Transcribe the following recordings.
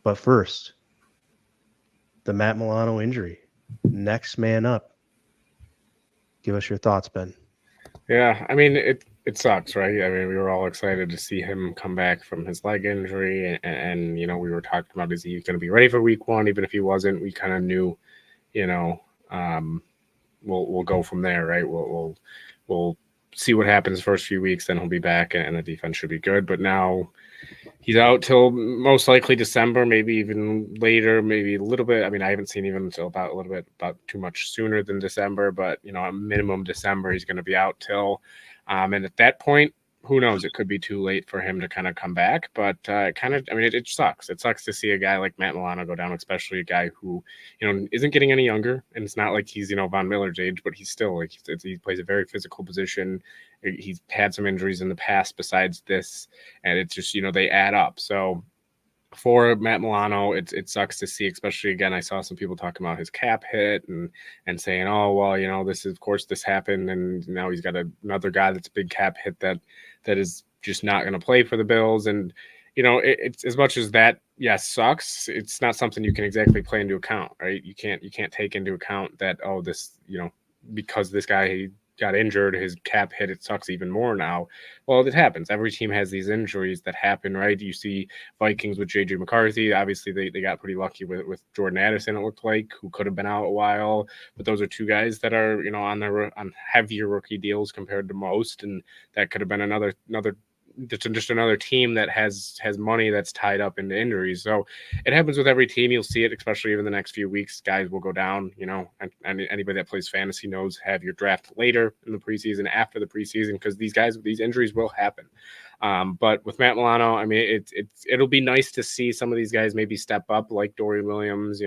But first, the Matt Milano injury. Next man up. Give us your thoughts, Ben. Yeah, I mean it sucks, right? I mean, we were all excited to see him come back from his leg injury, and we were talking about is he going to be ready for week one? Even if he wasn't, we kind of knew, you know, um, we'll go from there, right? We'll see what happens first few weeks, then he'll be back, and the defense should be good. But now he's out till most likely December, maybe even later, maybe a little bit. I mean, I haven't seen even until about a little bit about too much sooner than December, but a minimum December he's going to be out till. And at that point, who knows? It could be too late for him to kind of come back. But it sucks. It sucks to see a guy like Matt Milano go down, especially a guy who, isn't getting any younger. And it's not like he's, Von Miller's age, but he's still like he plays a very physical position. He's had some injuries in the past besides this, and it's just they add up. So for Matt Milano, it sucks to see, especially again, I saw some people talking about his cap hit and saying, oh, well, this is, of course this happened. And now he's got another guy that's a big cap hit that is just not going to play for the Bills. And, it's as much as that, yes, sucks. It's not something you can exactly play into account, right? You can't take into account that, oh, this, because this guy got injured, his cap hit, it sucks even more now. Well, it happens. Every team has these injuries that happen, right? You see Vikings with JJ McCarthy. Obviously, they got pretty lucky with Jordan Addison, it looked like, who could have been out a while. But those are two guys that are, on heavier rookie deals compared to most. And that could have been another just another team that has money that's tied up into injuries. So it happens with every team. You'll see it, especially in the next few weeks. Guys will go down, and anybody that plays fantasy knows, have your draft later in the preseason, after the preseason, because these injuries will happen. But with Matt Milano, I mean, it'll be nice to see some of these guys maybe step up, like Dorian Williams.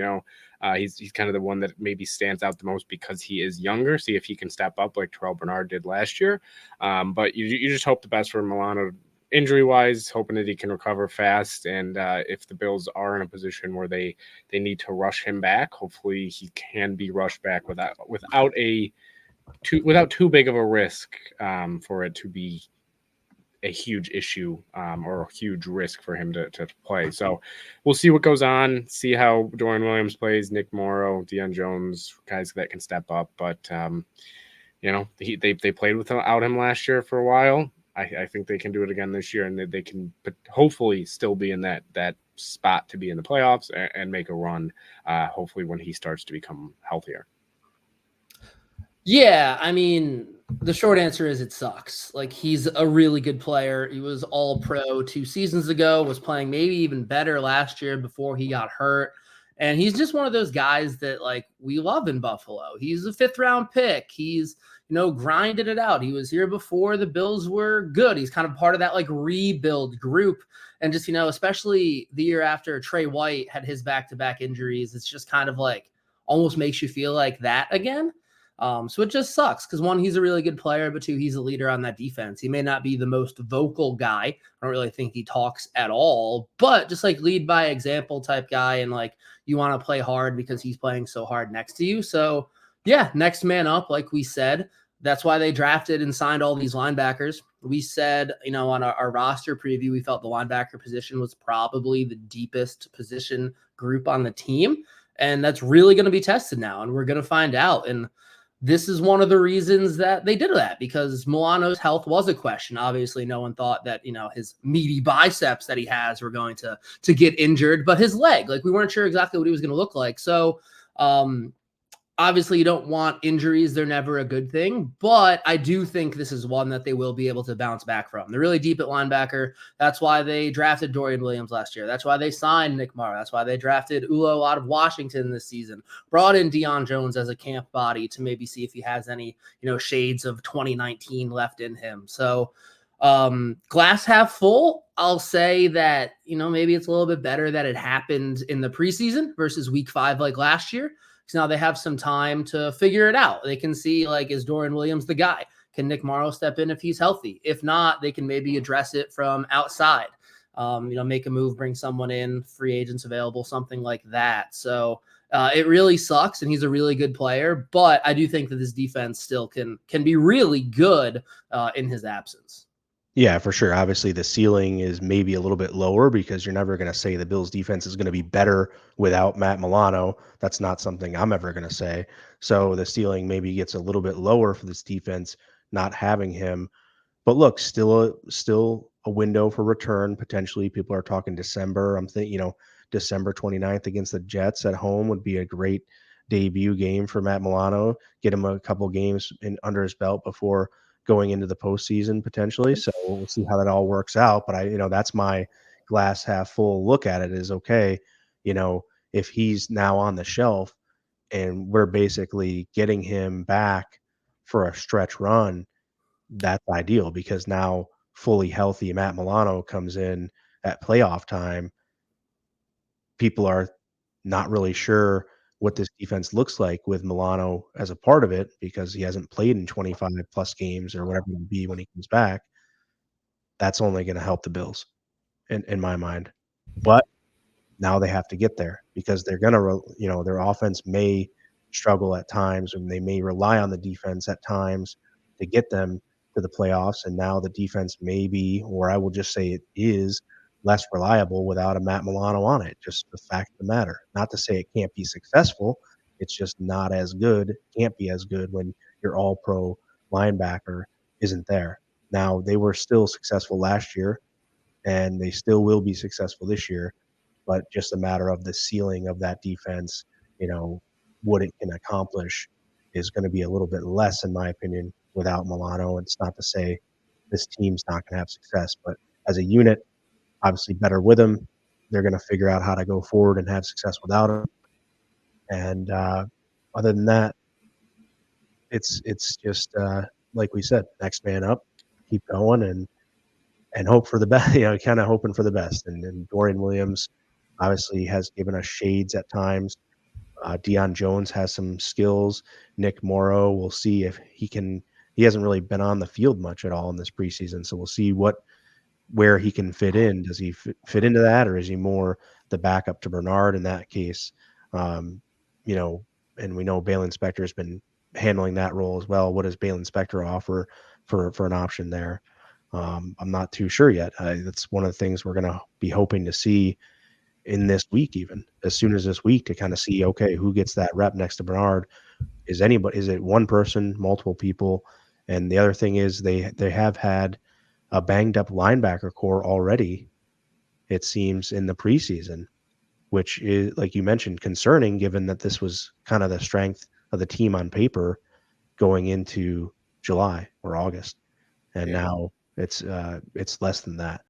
He's kind of the one that maybe stands out the most because he is younger. See if he can step up like Terrell Bernard did last year. But you just hope the best for Milano injury-wise, hoping that he can recover fast. And if the Bills are in a position where they need to rush him back, hopefully he can be rushed back without too big of a risk for it to be a huge issue or a huge risk for him to play. So we'll see what goes on, see how Dorian Williams plays, Nick Morrow, Deion Jones, guys that can step up. But, they played without him last year for a while. I think they can do it again this year, and they can hopefully still be in that spot to be in the playoffs and make a run, hopefully when he starts to become healthier. Yeah, I mean, the short answer is it sucks. Like, he's a really good player. He was all pro 2 seasons ago, was playing maybe even better last year before he got hurt. And he's just one of those guys that, like, we love in Buffalo. He's a 5th round pick. He's, grinded it out. He was here before the Bills were good. He's kind of part of that, like, rebuild group. And just, especially the year after Trey White had his back-to-back injuries, it's just kind of like almost makes you feel like that again. So it just sucks because 1, he's a really good player, but 2, he's a leader on that defense. He may not be the most vocal guy. I don't really think he talks at all, but just like lead by example type guy. And like, you want to play hard because he's playing so hard next to you. So yeah, next man up, like we said. That's why they drafted and signed all these linebackers. We said, on our roster preview, we felt the linebacker position was probably the deepest position group on the team. And that's really going to be tested now. And we're going to find out. And this is one of the reasons that they did that, because Milano's health was a question. Obviously, no one thought that, his meaty biceps that he has were going to get injured, but his leg, like, we weren't sure exactly what he was going to look like. So, obviously, you don't want injuries. They're never a good thing, but I do think this is one that they will be able to bounce back from. They're really deep at linebacker. That's why they drafted Dorian Williams last year. That's why they signed Nick Morrow. That's why they drafted Ulo out of Washington this season, brought in Deion Jones as a camp body to maybe see if he has any, shades of 2019 left in him. So glass half full, I'll say that, maybe it's a little bit better that it happened in the preseason versus week 5 like last year. So now they have some time to figure it out. They can see, like, is Dorian Williams the guy? Can Nick Morrow step in if he's healthy? If not, they can maybe address it from outside. Make a move, bring someone in, free agents available, something like that. So it really sucks, and he's a really good player. But I do think that this defense still can be really good in his absence. Yeah, for sure. Obviously, the ceiling is maybe a little bit lower because you're never going to say the Bills defense is going to be better without Matt Milano. That's not something I'm ever going to say. So the ceiling maybe gets a little bit lower for this defense not having him. But look, still a window for return potentially. People are talking December. I'm thinking, December 29th against the Jets at home would be a great debut game for Matt Milano. Get him a couple games under his belt before going into the postseason potentially. So we'll see how that all works out. But that's my glass half full look at it is okay. If he's now on the shelf and we're basically getting him back for a stretch run, that's ideal because now fully healthy Matt Milano comes in at playoff time. People are not really sure what this defense looks like with Milano as a part of it because he hasn't played in 25 plus games or whatever it will be when he comes back. That's only going to help the Bills in my mind. But now they have to get there because they're going to, their offense may struggle at times and they may rely on the defense at times to get them to the playoffs. And now the defense may be, or I will just say it is, less reliable without a Matt Milano on it. Just the fact of the matter. Not to say it can't be successful. It's just not as good, can't be as good when your all pro linebacker isn't there. Now, they were still successful last year and they still will be successful this year, but just a matter of the ceiling of that defense, what it can accomplish is going to be a little bit less, in my opinion, without Milano. And it's not to say this team's not going to have success, but as a unit, obviously better with him. They're going to figure out how to go forward and have success without him. And other than that, it's just like we said, next man up, keep going, and hope for the best. Kind of hoping for the best. And Dorian Williams obviously has given us shades at times. Deion Jones has some skills. Nick Morrow, we'll see if he can. He hasn't really been on the field much at all in this preseason, so we'll see where he can fit in. Does he fit into that, or is he more the backup to Bernard in that case? Um, and we know Balen Spector has been handling that role as well. What does Balen Spector offer for an option there? I'm not too sure yet. That's one of the things we're going to be hoping to see in this week, even as soon as this week, to kind of see, okay, who gets that rep next to Bernard? Is it one person, multiple people? And the other thing is they have had a banged up linebacker core already, it seems, in the preseason, which is, like you mentioned, concerning given that this was kind of the strength of the team on paper going into July or August. And now it's less than that.